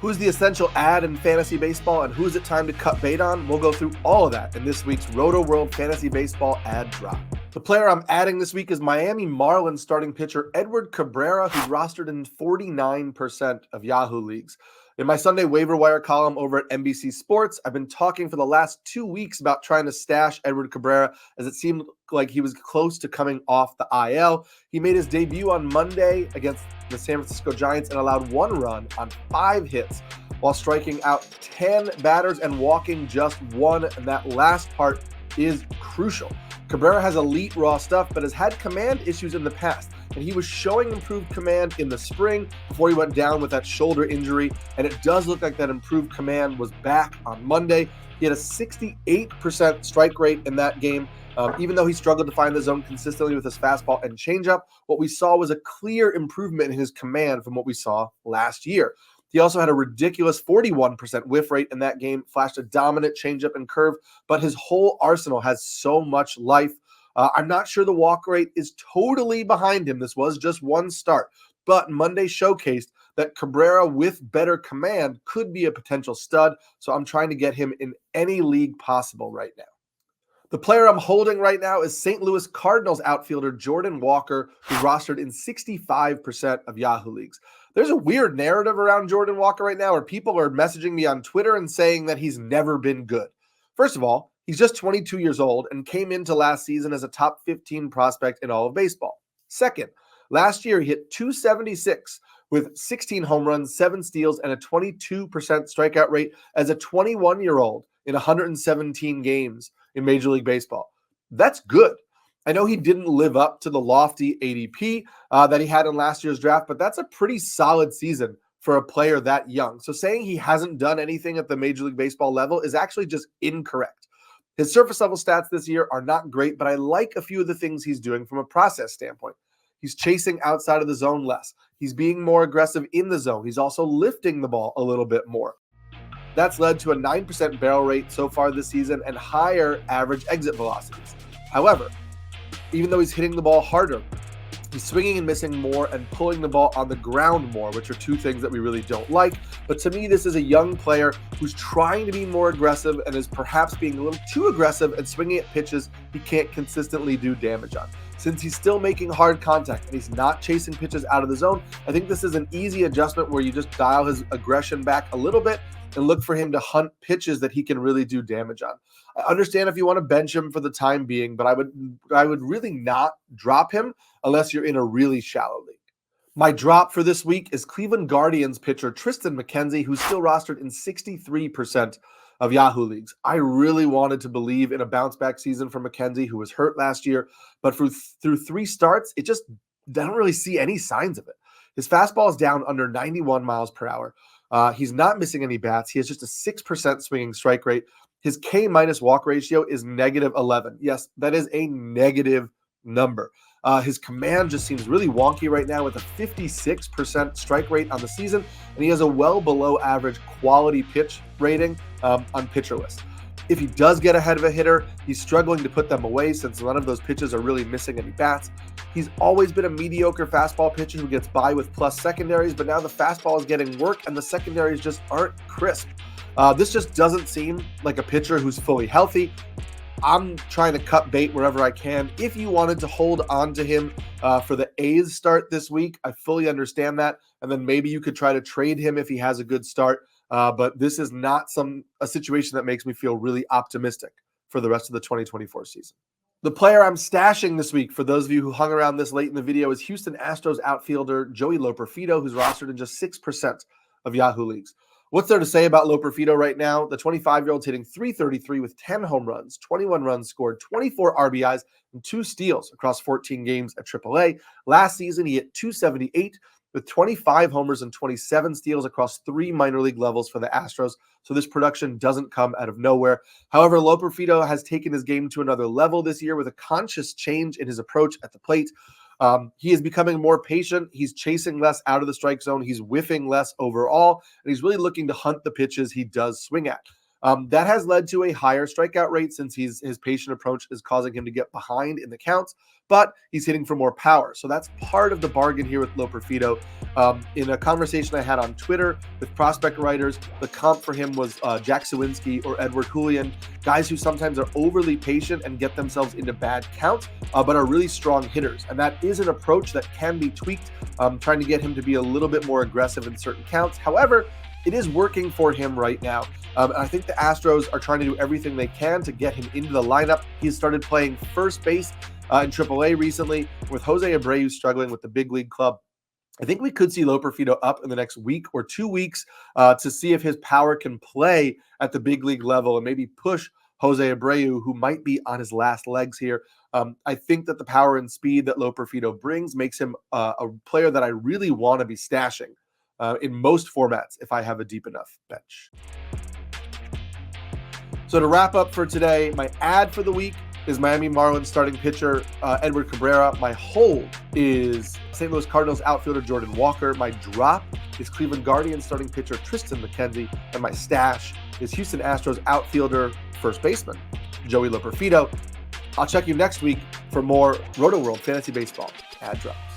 Who's the essential ad in fantasy baseball, and who's it time to cut bait on? We'll go through all of that in this week's Rotoworld Fantasy Baseball ad drop. The player I'm adding this week is Miami Marlins starting pitcher Edward Cabrera, who's rostered in 49% of Yahoo leagues. In my Sunday waiver wire column over at NBC Sports, I've been talking for the last 2 weeks about trying to stash Edward Cabrera, as it seemed like he was close to coming off the IL. He made his debut on Monday against the San Francisco Giants and allowed 1 run on 5 hits while striking out 10 batters and walking just 1, and that last part is crucial. Cabrera has elite raw stuff, but has had command issues in the past, and he was showing improved command in the spring before he went down with that shoulder injury, and it does look like that improved command was back on Monday. He had a 68% strike rate in that game. Even though he struggled to find the zone consistently with his fastball and changeup, what we saw was a clear improvement in his command from what we saw last year. He also had a ridiculous 41% whiff rate in that game, flashed a dominant changeup and curve, but his whole arsenal has so much life. I'm not sure the walk rate is totally behind him. This was just 1 start, but Monday showcased that Cabrera with better command could be a potential stud, so I'm trying to get him in any league possible right now. The player I'm holding right now is St. Louis Cardinals outfielder Jordan Walker, who's rostered in 65% of Yahoo leagues. There's a weird narrative around Jordan Walker right now where people are messaging me on Twitter and saying that he's never been good. First of all, he's just 22 years old and came into last season as a top 15 prospect in all of baseball. Second, last year he hit .276 with 16 home runs, 7 steals, and a 22% strikeout rate as a 21-year-old in 117 games in Major League Baseball. That's good. I know he didn't live up to the lofty ADP that he had in last year's draft, but that's a pretty solid season for a player that young. So saying he hasn't done anything at the Major League Baseball level is actually just incorrect. His surface level stats this year are not great, but I like a few of the things he's doing from a process standpoint. He's chasing outside of the zone less. He's being more aggressive in the zone. He's also lifting the ball a little bit more. That's led to a 9% barrel rate so far this season and higher average exit velocities. However, even though he's hitting the ball harder, he's swinging and missing more and pulling the ball on the ground more, which are 2 things that we really don't like. But to me, this is a young player who's trying to be more aggressive and is perhaps being a little too aggressive and swinging at pitches he can't consistently do damage on. Since he's still making hard contact and he's not chasing pitches out of the zone, I think this is an easy adjustment where you just dial his aggression back a little bit and look for him to hunt pitches that he can really do damage on. I understand if you want to bench him for the time being, but I would really not drop him unless you're in a really shallow league. My drop for this week is Cleveland Guardians pitcher Tristan McKenzie, who's still rostered in 63% of Yahoo leagues. I really wanted to believe in a bounce-back season for McKenzie, who was hurt last year, but through 3 starts, it just don't really see any signs of it. His fastball is down under 91 miles per hour. He's not missing any bats. He has just a 6% swinging strike rate. His K minus walk ratio is -11. Yes, that is a negative number. His command just seems really wonky right now with a 56% strike rate on the season, and he has a well below average quality pitch rating on Pitcher List. If he does get ahead of a hitter, he's struggling to put them away since none of those pitches are really missing any bats. He's always been a mediocre fastball pitcher who gets by with plus secondaries, but now the fastball is getting work and the secondaries just aren't crisp. This just doesn't seem like a pitcher who's fully healthy. I'm trying to cut bait wherever I can. If you wanted to hold on to him for the A's start this week, I fully understand that. And then maybe you could try to trade him if he has a good start. But this is not a situation that makes me feel really optimistic for the rest of the 2024 season. The player I'm stashing this week, for those of you who hung around this late in the video, is Houston Astros outfielder Joey Loperfido, who's rostered in just 6% of Yahoo leagues. What's there to say about Loperfido right now? The 25-year-old's hitting .333 with 10 home runs, 21 runs scored, 24 RBIs, and 2 steals across 14 games at AAA. Last season, he hit .278 with 25 homers and 27 steals across 3 minor league levels for the Astros, so this production doesn't come out of nowhere. However, Loperfido has taken his game to another level this year with a conscious change in his approach at the plate. He is becoming more patient. He's chasing less out of the strike zone. He's whiffing less overall, and he's really looking to hunt the pitches he does swing at. That has led to a higher strikeout rate since his patient approach is causing him to get behind in the counts, but he's hitting for more power. So that's part of the bargain here with Loperfido. In a conversation I had on Twitter with prospect writers, the comp for him was Jack Samulski or Edward Julian, guys who sometimes are overly patient and get themselves into bad counts, but are really strong hitters. And that is an approach that can be tweaked, trying to get him to be a little bit more aggressive in certain counts. However, it is working for him right now. I think the Astros are trying to do everything they can to get him into the lineup. He's started playing first base in AAA recently, with Jose Abreu struggling with the big league club. I think we could see Loperfido up in the next week or 2 weeks to see if his power can play at the big league level and maybe push Jose Abreu, who might be on his last legs here. I think that the power and speed that Loperfido brings makes him a player that I really want to be stashing in most formats if I have a deep enough bench. So to wrap up for today, my ad for the week is Miami Marlins starting pitcher Edward Cabrera. My hold is St. Louis Cardinals outfielder Jordan Walker. My drop is Cleveland Guardians starting pitcher Tristan McKenzie. And my stash is Houston Astros outfielder first baseman Joey Loperfido. I'll check you next week for more Rotoworld Fantasy Baseball ad drops.